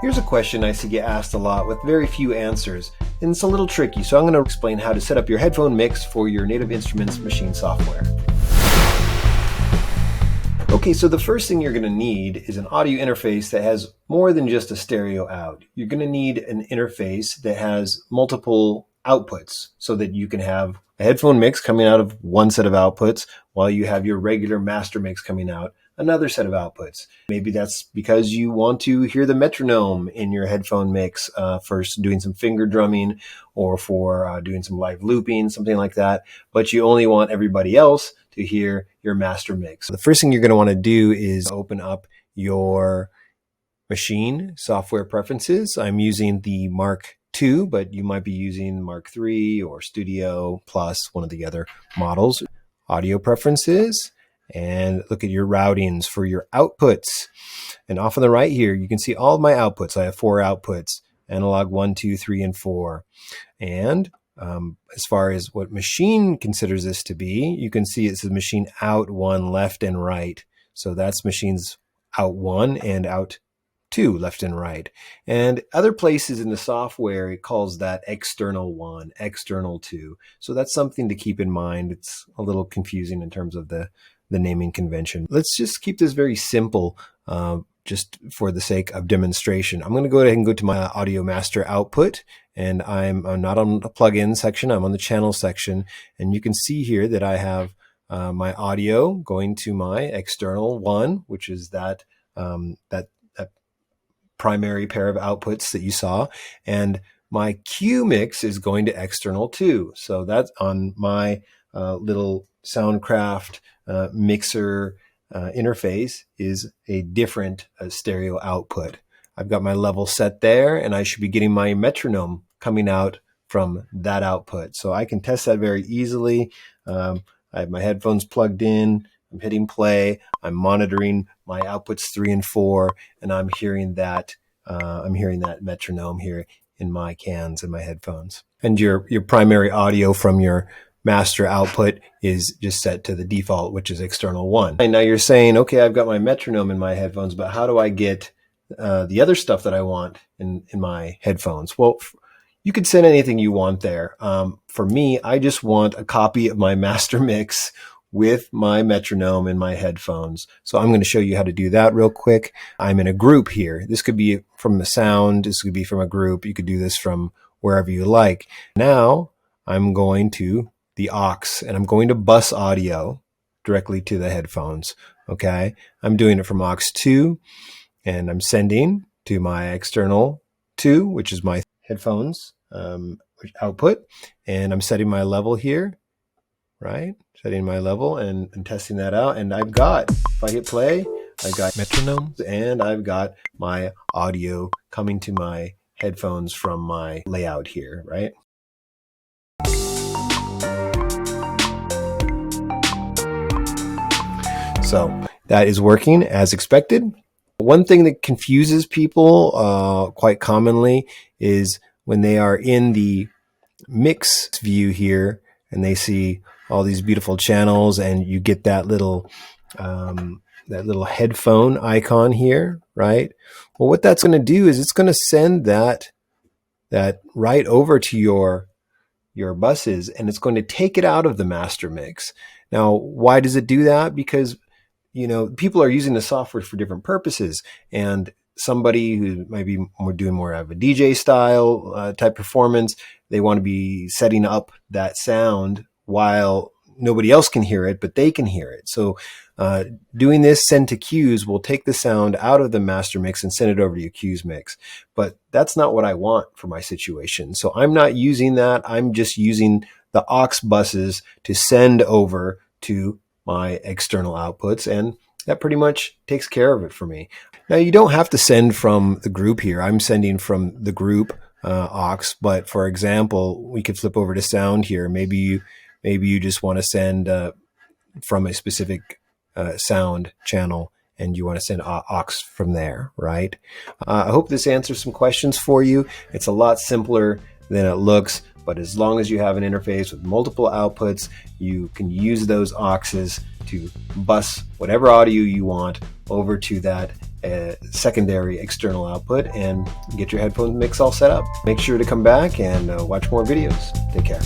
Here's a question I see get asked a lot with very few answers, and it's a little tricky, so I'm going to explain how to set up your headphone mix for your Native Instruments Maschine software. Okay, so the first thing you're going to need is an audio interface that has more than just a stereo out. You're going to need an interface that has multiple outputs so that you can have a headphone mix coming out of one set of outputs while you have your regular master mix coming out another set of outputs. Maybe that's because you want to hear the metronome in your headphone mix for doing some finger drumming or for doing some live looping, something like that. But you only want everybody else to hear your master mix. The first thing you're going to want to do is open up your Maschine software preferences. I'm using the Mark II, but you might be using Mark III or Studio Plus, one of the other models. Audio preferences, and look at your routings for your outputs. And off on the right here, you can see all of my outputs. I have 4 outputs: analog 1, 2, 3, and 4. And as far as what Maschine considers this to be, you can see it says Maschine out 1, left and right. So that's Machine's out 1 and out 2, left and right. And other places in the software, it calls that external 1, external 2. So that's something to keep in mind. It's a little confusing in terms of the naming convention. Let's just keep this very simple, just for the sake of demonstration. I'm going to go ahead and go to my audio master output, and I'm not on the plugin section, I'm on the channel section. And you can see here that I have my audio going to my external 1, which is that primary pair of outputs that you saw, and my Q mix is going to external 2. So that's on my little Soundcraft mixer interface is a different stereo output. I've got my level set there, and I should be getting my metronome coming out from that output. So I can test that very easily. I have my headphones plugged in, I'm hitting play, I'm monitoring my outputs 3 and 4, and I'm hearing that metronome here in my cans and my headphones. And your primary audio from your master output is just set to the default, which is external 1. And now you're saying, okay, I've got my metronome in my headphones, but how do I get the other stuff that I want in my headphones? Well, you could send anything you want there. For me, I just want a copy of my master mix with my metronome in my headphones. So I'm going to show you how to do that real quick. I'm in a group here. This could be from the sound. This could be from a group. You could do this from wherever you like. Now I'm going to the aux, and I'm going to bus audio directly to the headphones. Okay. I'm doing it from aux 2, and I'm sending to my external 2, which is my headphones output. And I'm setting my level here, right? Setting my level and testing that out. And I've got, if I hit play, I've got metronomes, and I've got my audio coming to my headphones from my layout here, right? So that is working as expected. One thing that confuses people quite commonly is when they are in the mix view here and they see all these beautiful channels, and you get that little headphone icon here, right? Well, what that's going to do is it's going to send that right over to your buses, and it's going to take it out of the master mix. Now, why does it do that? Because people are using the software for different purposes, and somebody who might be doing more of a DJ style type performance, they want to be setting up that sound while nobody else can hear it, but they can hear it. So doing this send to cues will take the sound out of the master mix and send it over to your cues mix. But that's not what I want for my situation. So I'm not using that. I'm just using the aux buses to send over to my external outputs, and that pretty much takes care of it for me. Now, you don't have to send from the group here. I'm sending from the group aux, but for example, we could flip over to sound here. Maybe you just want to send from a specific sound channel, and you want to send aux from there, right? I hope this answers some questions for you. It's a lot simpler than it looks, but as long as you have an interface with multiple outputs, you can use those auxes to bus whatever audio you want over to that a secondary external output and get your headphone mix all set up. Make sure to come back and watch more videos. Take care.